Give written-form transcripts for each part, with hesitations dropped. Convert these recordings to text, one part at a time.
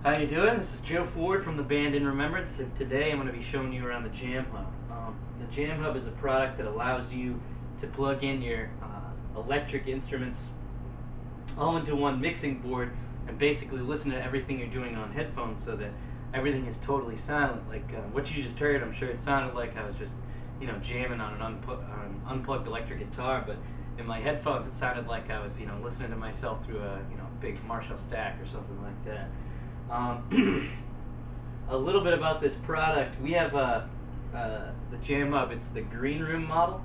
How you doing? This is Joe Ford from the band In Remembrance, and today I'm going to be showing you around the JamHub. The JamHub is a product that allows you to plug in your electric instruments all into one mixing board and basically listen to everything you're doing on headphones so that everything is totally silent. Like what you just heard, I'm sure it sounded like I was just jamming on an unplugged electric guitar, but in my headphones it sounded like I was listening to myself through a big Marshall stack or something like that. A little bit about this product. We have the JamHub. It's the Green Room model,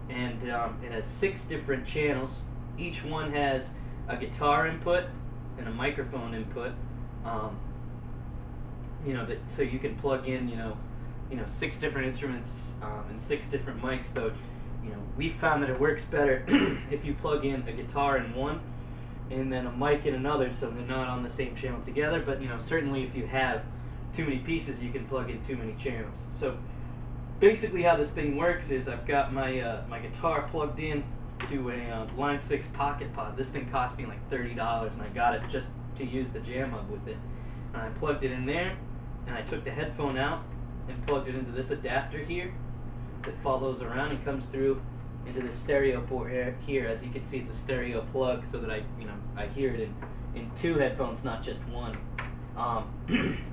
and it has 6 different channels. Each one has a guitar input and a microphone input. So you can plug in 6 different instruments and 6 different mics. So we found that it works better if you plug in a guitar in one and then a mic in another, so they're not on the same channel together. But certainly if you have too many pieces, you can plug in too many channels. So basically how this thing works is I've got my my guitar plugged in to a Line 6 pocket pod. This thing cost me like $30, and I got it just to use the JamHub with it. And I plugged it in there, and I took the headphone out and plugged it into this adapter here that follows around and comes through into the stereo port here. As you can see, it's a stereo plug, so that I hear it in 2 headphones, not just one.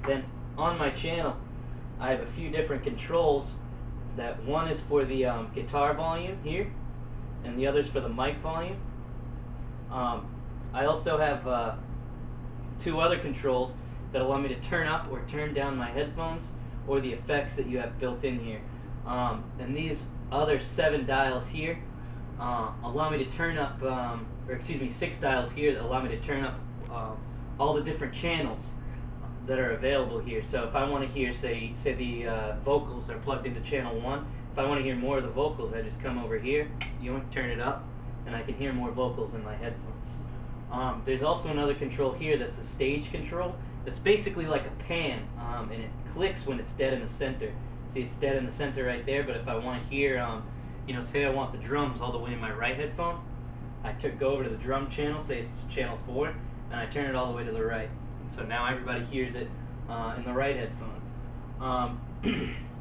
Then on my channel, I have a few different controls. That one is for the guitar volume here, and the other's for the mic volume. I also have 2 other controls that allow me to turn up or turn down my headphones or the effects that you have built in here. And these other 7 dials here allow me to turn up, 6 dials here that allow me to turn up all the different channels that are available here. So if I want to hear, say the vocals are plugged into channel 1, if I want to hear more of the vocals, I just come over here, turn it up, and I can hear more vocals in my headphones. There's also another control here that's a stage control. That's basically like a pan, and it clicks when it's dead in the center. See, it's dead in the center right there, but if I want to hear, say I want the drums all the way in my right headphone, I go over to the drum channel, say it's channel 4, and I turn it all the way to the right. And so now everybody hears it in the right headphone.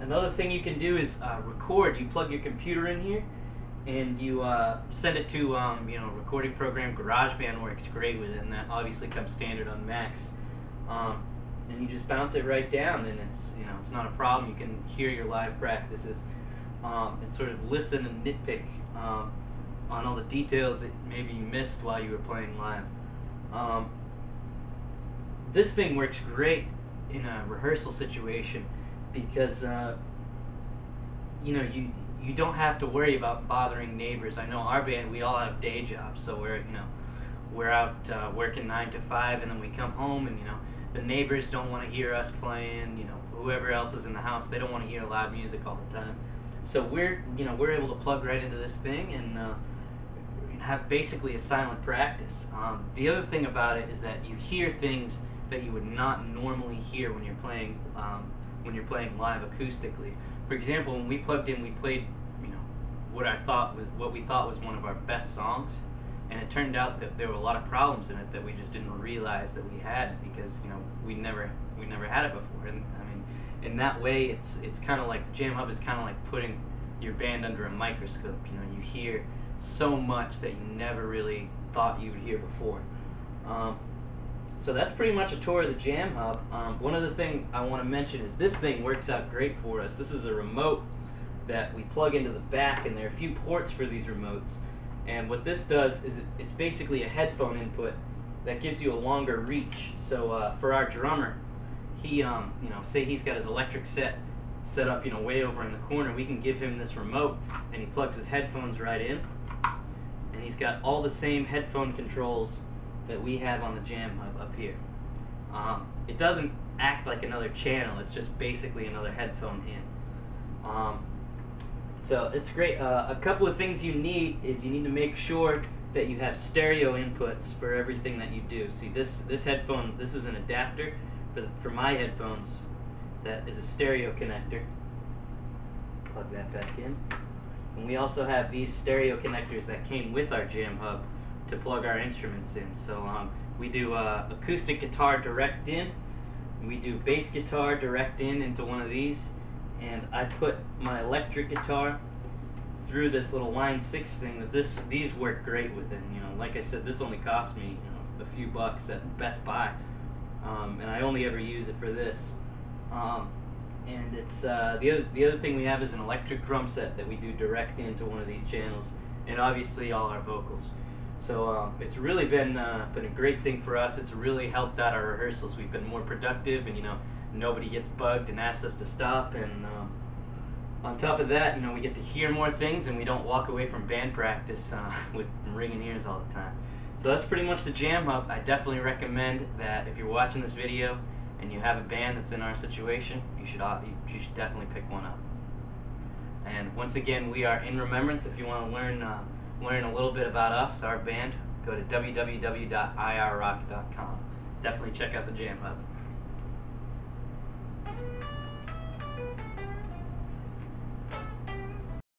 Another thing you can do is record. You plug your computer in here, and you send it to, recording program. GarageBand works great with it, and that obviously comes standard on Macs. And you just bounce it right down, and it's not a problem. You can hear your live practices and sort of listen and nitpick on all the details that maybe you missed while you were playing live. This thing works great in a rehearsal situation because you don't have to worry about bothering neighbors. I know our band, we all have day jobs, so we're out working 9 to 5, and then we come home, and the neighbors don't want to hear us playing. Whoever else is in the house, they don't want to hear loud music all the time. So we're able to plug right into this thing and have basically a silent practice. The other thing about it is that you hear things that you would not normally hear when you're playing live acoustically. For example, when we plugged in, we played what we thought was one of our best songs. And it turned out that there were a lot of problems in it that we just didn't realize that we had, because we never had it before. And I mean, in that way, it's kind of like the JamHub is kind of like putting your band under a microscope. You hear so much that you never really thought you would hear before. So that's pretty much a tour of the JamHub. One other thing I want to mention is this thing works out great for us. This is a remote that we plug into the back, and there are a few ports for these remotes. And what this does is it's basically a headphone input that gives you a longer reach. So for our drummer, he say he's got his electric set up way over in the corner, we can give him this remote, and he plugs his headphones right in, and he's got all the same headphone controls that we have on the JamHub up here. It doesn't act like another channel, it's just basically another headphone in. So it's great. A couple of things you need is you need to make sure that you have stereo inputs for everything that you do. See, this headphone, this is an adapter for my headphones that is a stereo connector. Plug that back in. And we also have these stereo connectors that came with our JamHub to plug our instruments in. So we do acoustic guitar direct in, We do bass guitar direct into one of these, and I put my electric guitar through this little line 6 thing. These work great with it. You know, like I said, this only cost me a few bucks at Best Buy, and I only ever use it for this. And it's the other thing we have is an electric drum set that we do direct into one of these channels, and obviously all our vocals. So it's really been a great thing for us. It's really helped out our rehearsals. We've been more productive, and nobody gets bugged and asks us to stop. And on top of that, we get to hear more things, and we don't walk away from band practice with ringing ears all the time. So that's pretty much the JamHub. I definitely recommend that if you're watching this video and you have a band that's in our situation, you should definitely pick one up. And once again, we are In Remembrance. If you want to learn a little bit about us, our band, go to www.irrock.com. Definitely check out the JamHub.